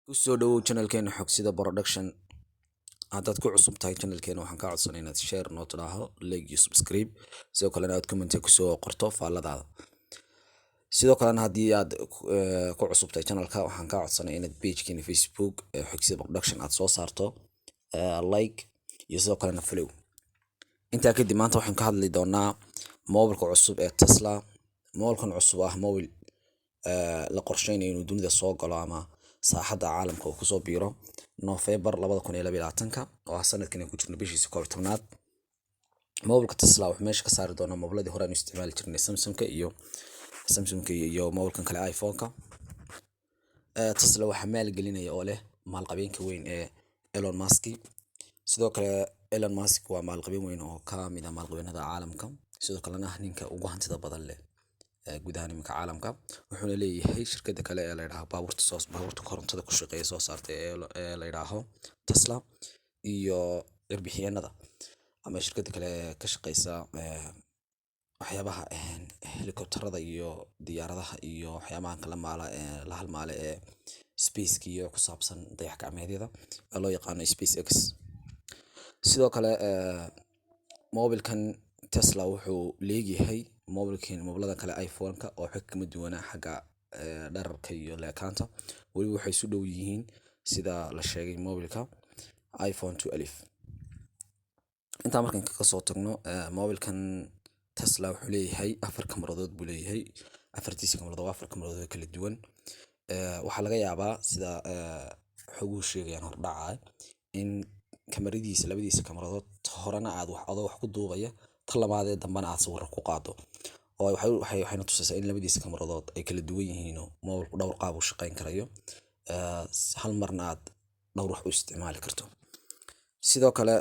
kusoo dhawow channelkeena xogsida production. haddaad ku cusub tahay channelkeena waxaan kaa codsanay inaad share noo tidhaaho, like iyo subscribe, sidoo kalena aad comment kusoo qorto faalladaada. sidoo kalena haddii aad ku cusub tahay channelka waxaan kaa codsanay inaad pagekeena Facebook xogsida production aad soo saarto like iyo sidoo kalena follow. intaa kadib maanta waxaan ka hadli doonaa mobilka cusub ee Tesla. mobilkan cusub ah mobil la qorsheynayo inuu dunida soo galo ama saaxadda caalamka uu kusoo biiro November 2022 oo ah sanadkan ku jirno bishiisa 11aad. mobilka Tesla wuxuu meesha ka saari doonaa mobiladii hore aan isticmaali jirnay Samsung iyo mobilkan kale iPhone-ka. Tesla waxaa maalgelinaya oo leh maalqabeenka weyn ee Elon Musk. sidoo kale Elon Musk waa maalqabeen weyn oo ka mid ah maalqabeennada caalamka, sidoo kalena ninka ugu hantida badan leh gudaha nimanka caalamka. wuxuuna leeyahay shirkadda kale ee la yiraahdo baabuurta korontada ku shaqeeya soo saartay ee la yiraahdo Tesla, iyo cirbixiyanada ama shirkadda kale ee ka shaqeysa waxyaabaha helicopterada iyo diyaaradaha iyo waxyaabaha kala la halmaale ee space iyo ku saabsan dayax gacmeedyada ee loo yaqaano SpaceX. sidoo kale mobilkan Tesla wuxuu leeyahay mobilada kale iPhone-ka oo xig kama duwana xagga dhararka iyo leekaanta, weli waxay isu dhow yihiin sida la sheegay mobilka iPhone 12. intaa markaan ka soo tagno mobilkan Tesla wuxuu leeyahay 4 kameradood buu leeyahay. 4tiisa kameradood waa 4 kameradood kala duwan. waxaa laga yaabaa sida xoguhu sheegayaan hordhaca in kamaradiisa labadiisa kameradood horena aad wax ku duubaya ta labaadee dambana aad sawir ku qaado, oo waxayna tusaysaa in labadiisa kameradood ay kala duwan yihiin oo mobilku dhowr qaab u shaqeyn karayo, hal marna aad dhowr wax u isticmaali karto. sidoo kale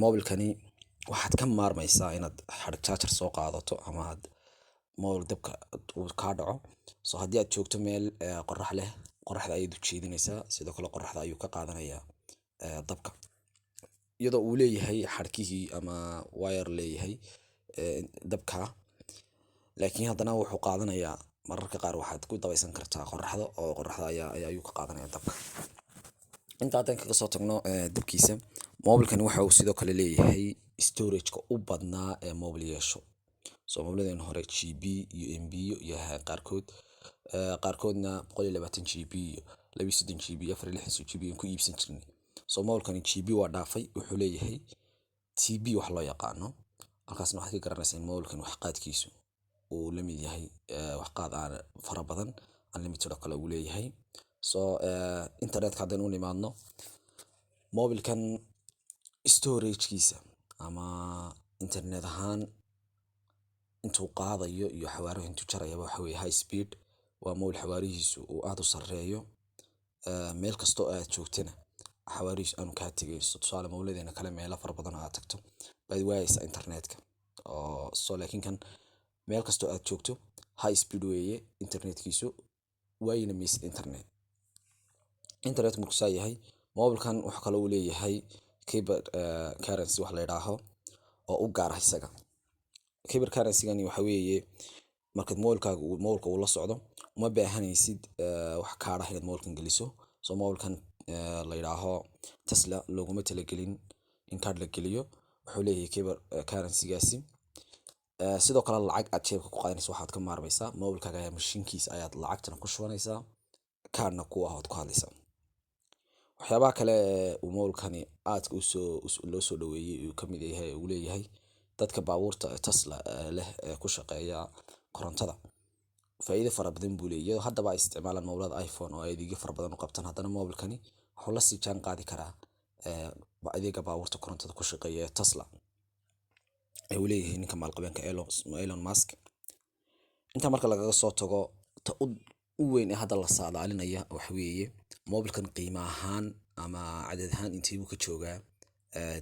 mobilkani waxaad ka maarmaysaa inaad xadhig charger soo qaadato ama aad mobil dabka uu ka dhaco. haddii aad joogto meel qorrax leh, qorraxda ayaad u jeedinaysaa, sidoo kale qorraxda ayuu ka qaadanayaa dabka, iyadoo uu leeyahay xadhkihii ama wire leeyahay dabka, laakiin haddana wuxuu qaadanayaa mararka qaar waxaad ku dabaysan kartaa qorraxda, oo qorraxda ayuu ka qaadanayaa dabka. intaa haddaan kaga soo tagno dabkiisa, mobilkan waxa uu sidoo kale leeyahay storage-ka u badnaa ee mobil yeesho. mobiladeen hore GB iyo MB iyo qaarkoodna 120 GB iyo 230 GB 460 GB ku iibsan jirnay. mobilkani GB waa dhaafay, wuxuu leeyahay TB wax loo yaqaano. halkaasna waxaad ka garanaysaa in mobilkan wax qaadkiisu uu la mid yahay wax qaad aan fara badan, unlimited oo kale uu leeyahay. internetka haddaan u nimaadno, mobilkan storage-kiisa ama internet ahaan intuu qaadayo iyo xawaaraha intuu jarayaba waxa weeye high speed. waa mobil xawaarihiisu uu aad u sarreeyo, meel kastoo aad joogtana xawaarihiisu aanu kaa tegayso. tusaale mobiladeena kale meelo fara badan aad tagto baad waayaysaa internetka, laakiin kan meel kastoo aad joogto high speed weeye internetkiisu, waayna maysid internet markuu saa yahay. mobilkan waxa kale uu leeyahay cable currency wax la yidhaaho oo u gaar ah isaga. cable currency-gani waxa weeye markaad mobilka uu la socdo uma baahanaysid wax kaadh ah inaad mobilkan geliso. mobilkan la yidhaaho Tesla looguma talagelin in kaadh la geliyo, wuxuu leeyahay cable currency-gaasi. sidoo kale lacag aad jeebka ku qaadanayso waxaad ka maarmaysaa mobilkaaga ayaa mashiinkiisa ayaad lacagtana ku shubanaysaa, kaadhna ku ah ood ku hadlaysaa. waxyaabaha kale uu mobilkani aadka loo soo dhaweeyey uu ka mid yahay uu leeyahay dadka baabuurta Tesla leh ee ku shaqeeya korontada faa'iido fara badan buu leeyahay. iyadoo haddaba ay isticmaalaan mobilada iPhone oo adeegyo fara badan u qabtaan, haddana mobilkani wuxuu la sii jaan qaadi karaa adeega baabuurta korontada ku shaqeeya ee Tesla ee uu leeyahay ninka maalqabeenka Elon Musk. intaa marka lagaga soo tago, ta u weyn ee hadda la saadaalinaya waxa weeye mobilkan qiimo ahaan ama cadad ahaan intee buu ka joogaa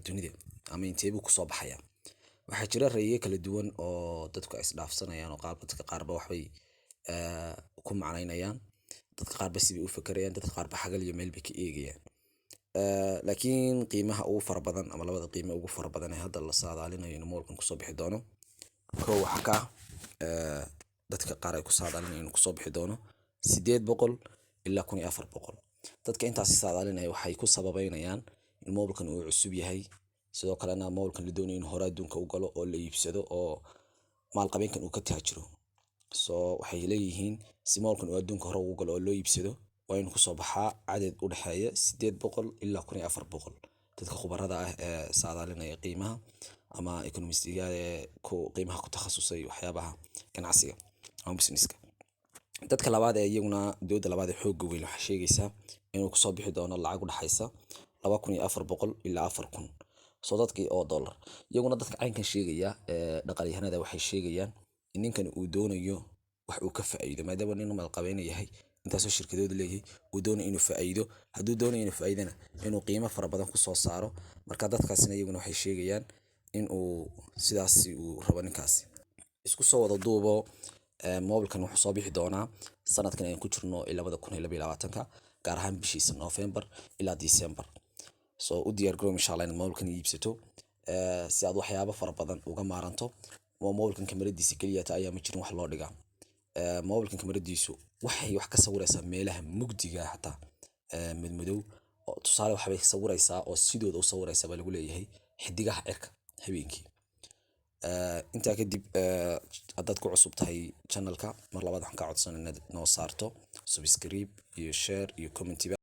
dunida, ama intee buu kusoo baxayaa. waxaa jira ra'yiyo kala duwan oo dadku ay isdhaafsanayaan, oo dadka qaarba waxbay ku macnaynayaan, dadka qaarba sidii u fakarayaan, dadka qaarba xagal iyo meel bay ka eegayaan. laakiin qiimaha ugu fara badan ama labada qiimo ugu fara badan ee hadda la saadaalinayo inuu mobilkan kusoo bixi doono, kow waxaa ka dadka qaar ay ku saadaalinayaan inuu kusoo bixi doono 800 ilaa 1400. dadka intaasi saadaalinaya waxay ku sababeynayaan in mobilkan uu cusub yahay, sidoo kalena mobilkan la doonayo in hore adduunka u galo oo la iibsado oo maalqabeenkan uu ka taajiro. So waxay leeyihiin si mobilkan uu adduunka hore ugu galo oo loo iibsado waa inuu kusoo baxaa cadad u dhexeeya 800 ilaa 1400. dadka khubarada ah ee saadaalinaya qiimaha ama economistiga qiimaha ku takhasusay waxyaabaha ganacsiga ama businesska. dadka labaad ee iyaguna dowladda labaad ee xoogga weyn waxay sheegaysaa inuu kusoo bixi doono lacag u dhaxaysa 2400 ilaa 4000 soo dadkii oo dollar. iyaguna dadka caynkan sheegaya dhaqaaliyahanada waxay sheegayaan in ninkan uu doonayo wax uu ka faa'iido, maadaama nin maalqabeen yahay intaasoo shirkadooda leeyahay uu doonayo inuu faa'iido. hadduu doonayo inuu faa'iidana inuu qiimo fara badan ku soo saaro. marka dadkaasina iyaguna waxay sheegayaan in uu sidaasi uu rabo ninkaasi. isku soo wada duubo mobilkan wuxuu soo bixi doonaa sanadkan ayaan ku jirno 2022 gaar ahaan bishiisa November ilaa December. so u diyaar garow insha Allah in mobilkan iibsato si aad waxyaabo fara badan uga maaranto. mobilkan kamaradiisa kaliya ayaa ma jirin wax loo dhigaa. mobilkan kamaradiisu waxay wax ka sawiraysaa meelaha mugdiga xataa madmadow oo tusaale waxbay sawiraysaa oo sidooda u sawiraysaa baa lagu leeyahay xidigaha cirka habeenkii. intaa kadib haddaad ku cusub tahay channelka mar labaad waxaan ka codsan inaad noo saarto subscribe iyo share iyo comment.